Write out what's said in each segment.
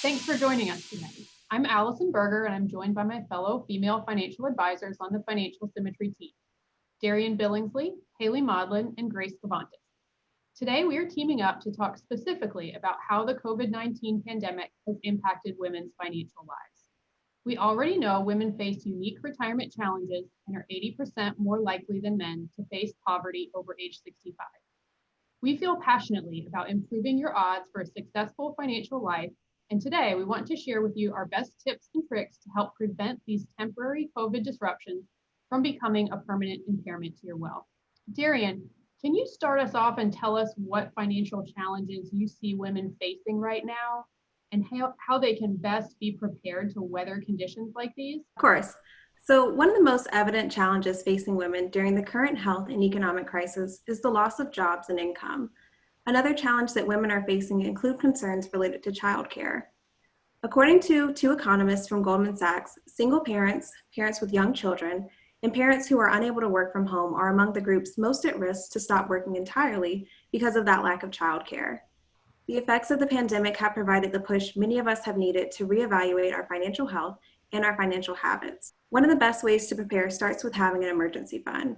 Thanks for joining us tonight. I'm Allison Berger, and I'm joined by my fellow female financial advisors on the Financial Symmetry team, Darian Billingsley, Haley Maudlin, and Grace Cavantes. Today, we are teaming up to talk specifically about how the COVID-19 pandemic has impacted women's financial lives. We already know women face unique retirement challenges and are 80% more likely than men to face poverty over age 65. We feel passionately about improving your odds for a successful financial life, and today we want to share with you our best tips and tricks to help prevent these temporary COVID disruptions from becoming a permanent impairment to your wealth. Darian, can you start us off and tell us what financial challenges you see women facing right now and how they can best be prepared to weather conditions like these? Of course. So one of the most evident challenges facing women during the current health and economic crisis is the loss of jobs and income. Another challenge that women are facing include concerns related to childcare. According to two economists from Goldman Sachs, single parents, parents with young children, and parents who are unable to work from home are among the groups most at risk to stop working entirely because of that lack of childcare. The effects of the pandemic have provided the push many of us have needed to reevaluate our financial health and our financial habits. One of the best ways to prepare starts with having an emergency fund.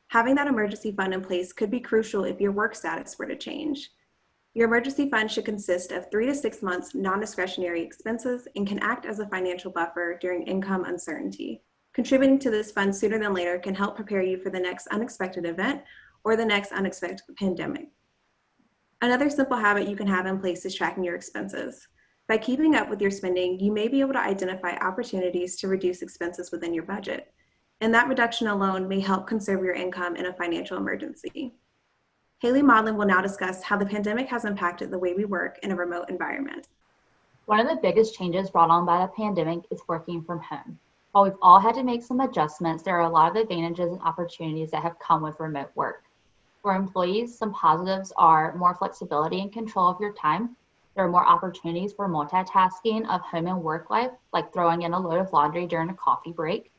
Having that emergency fund in place could be crucial if your work status were to change. Your emergency fund should consist of 3 to 6 months non-discretionary expenses and can act as a financial buffer during income uncertainty. Contributing to this fund sooner than later can help prepare you for the next unexpected event or the next unexpected pandemic. Another simple habit you can have in place is tracking your expenses. By keeping up with your spending, you may be able to identify opportunities to reduce expenses within your budget. And that reduction alone may help conserve your income in a financial emergency. Haley Maudlin will now discuss how the pandemic has impacted the way we work in a remote environment. One of the biggest changes brought on by the pandemic is working from home. While we've all had to make some adjustments, there are a lot of advantages and opportunities that have come with remote work. For employees, some positives are more flexibility and control of your time. There are more opportunities for multitasking of home and work life, like throwing in a load of laundry during a coffee break.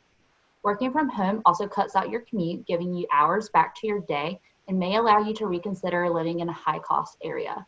Working from home also cuts out your commute, giving you hours back to your day, and may allow you to reconsider living in a high-cost area.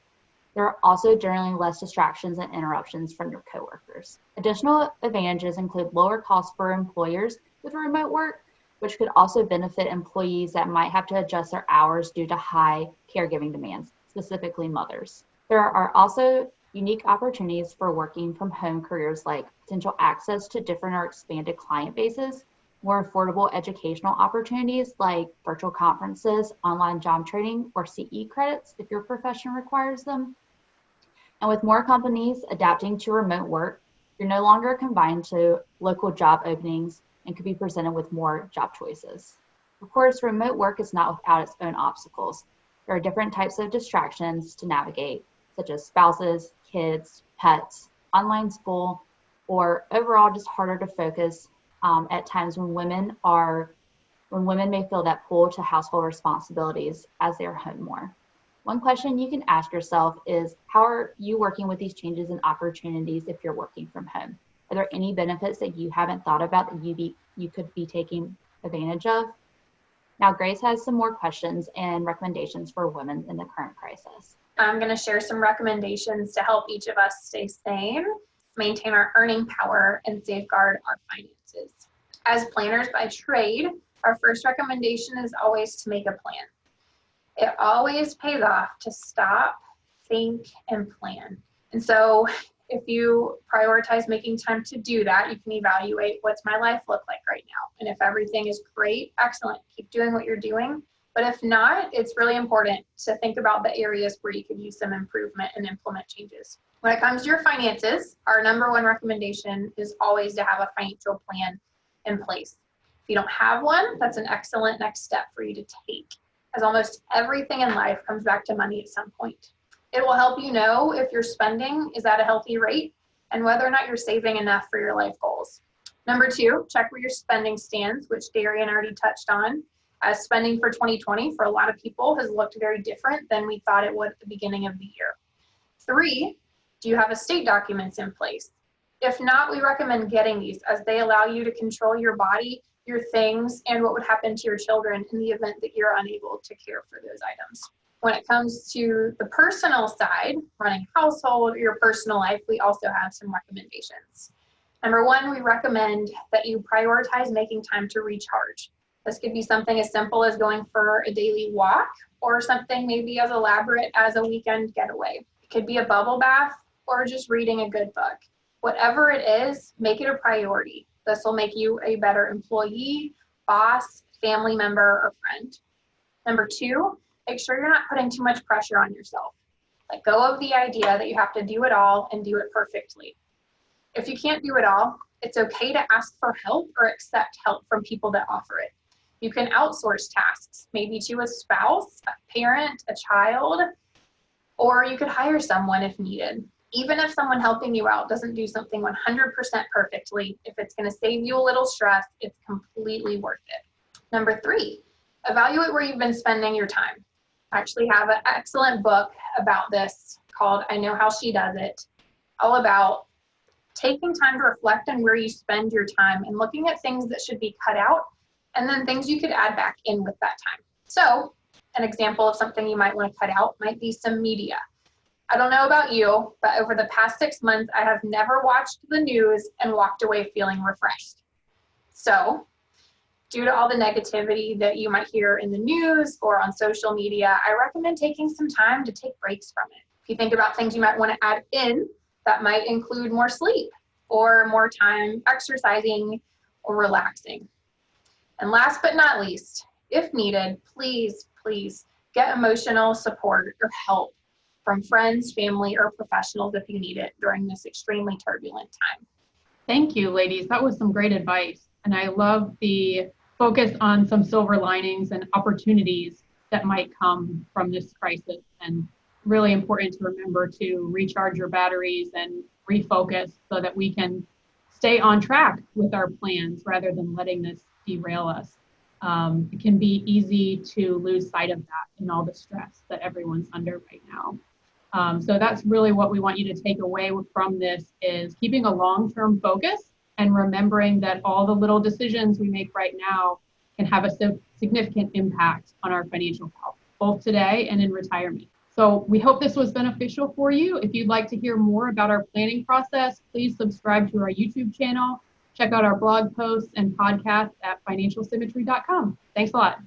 There are also generally less distractions and interruptions from your coworkers. Additional advantages include lower costs for employers with remote work, which could also benefit employees that might have to adjust their hours due to high caregiving demands, specifically mothers. There are also unique opportunities for working from home careers like potential access to different or expanded client bases, more affordable educational opportunities like virtual conferences, online job training, or CE credits if your profession requires them. And with more companies adapting to remote work, you're no longer confined to local job openings and could be presented with more job choices. Of course, remote work is not without its own obstacles. There are different types of distractions to navigate, such as spouses, kids, pets, online school, or overall just harder to focus at times when women may feel that pull to household responsibilities as they're home more. One question you can ask yourself is, how are you working with these changes and opportunities if you're working from home? Are there any benefits that you haven't thought about that you could be taking advantage of? Now, Grace has some more questions and recommendations for women in the current crisis. I'm going to share some recommendations to help each of us stay sane, maintain our earning power, and safeguard our finances. As planners by trade, our first recommendation is always to make a plan. It always pays off to stop, think, and plan. And so if you prioritize making time to do that, you can evaluate, what's my life look like right now? And if everything is great, excellent, keep doing what you're doing. But if not, it's really important to think about the areas where you could use some improvement and implement changes. When it comes to your finances, our number one recommendation is always to have a financial plan in place. If you don't have one, that's an excellent next step for you to take, as almost everything in life comes back to money at some point. It will help you know if your spending is at a healthy rate and whether or not you're saving enough for your life goals. Number two, check where your spending stands, which Darian already touched on. As spending for 2020 for a lot of people has looked very different than we thought it would at the beginning of the year. Three, do you have estate documents in place? If not, we recommend getting these, as they allow you to control your body, your things, and what would happen to your children in the event that you're unable to care for those items. When it comes to the personal side, running household or your personal life, we also have some recommendations. Number one, we recommend that you prioritize making time to recharge. This could be something as simple as going for a daily walk or something maybe as elaborate as a weekend getaway. It could be a bubble bath or just reading a good book. Whatever it is, make it a priority. This will make you a better employee, boss, family member, or friend. Number two, make sure you're not putting too much pressure on yourself. Let go of the idea that you have to do it all and do it perfectly. If you can't do it all, it's okay to ask for help or accept help from people that offer it. You can outsource tasks, maybe to a spouse, a parent, a child, or you could hire someone if needed. Even if someone helping you out doesn't do something 100% perfectly, if it's going to save you a little stress, it's completely worth it. Number three, evaluate where you've been spending your time. I actually have an excellent book about this called I Know How She Does It, all about taking time to reflect on where you spend your time and looking at things that should be cut out and then things you could add back in with that time. So an example of something you might want to cut out might be some media. I don't know about you, but over the past 6 months, I have never watched the news and walked away feeling refreshed. So due to all the negativity that you might hear in the news or on social media, I recommend taking some time to take breaks from it. If you think about things you might want to add in, that might include more sleep or more time exercising or relaxing. And last but not least, if needed, please get emotional support or help from friends, family, or professionals if you need it during this extremely turbulent time. Thank you, ladies. That was some great advice. And I love the focus on some silver linings and opportunities that might come from this crisis. And really important to remember to recharge your batteries and refocus so that we can stay on track with our plans rather than letting this derail us. It can be easy to lose sight of that in all the stress that everyone's under right now. So that's really what we want you to take away from this is keeping a long-term focus and remembering that all the little decisions we make right now can have a significant impact on our financial health, both today and in retirement. So we hope this was beneficial for you. If you'd like to hear more about our planning process, please subscribe to our YouTube channel. Check out our blog posts and podcasts at financialsymmetry.com. Thanks a lot.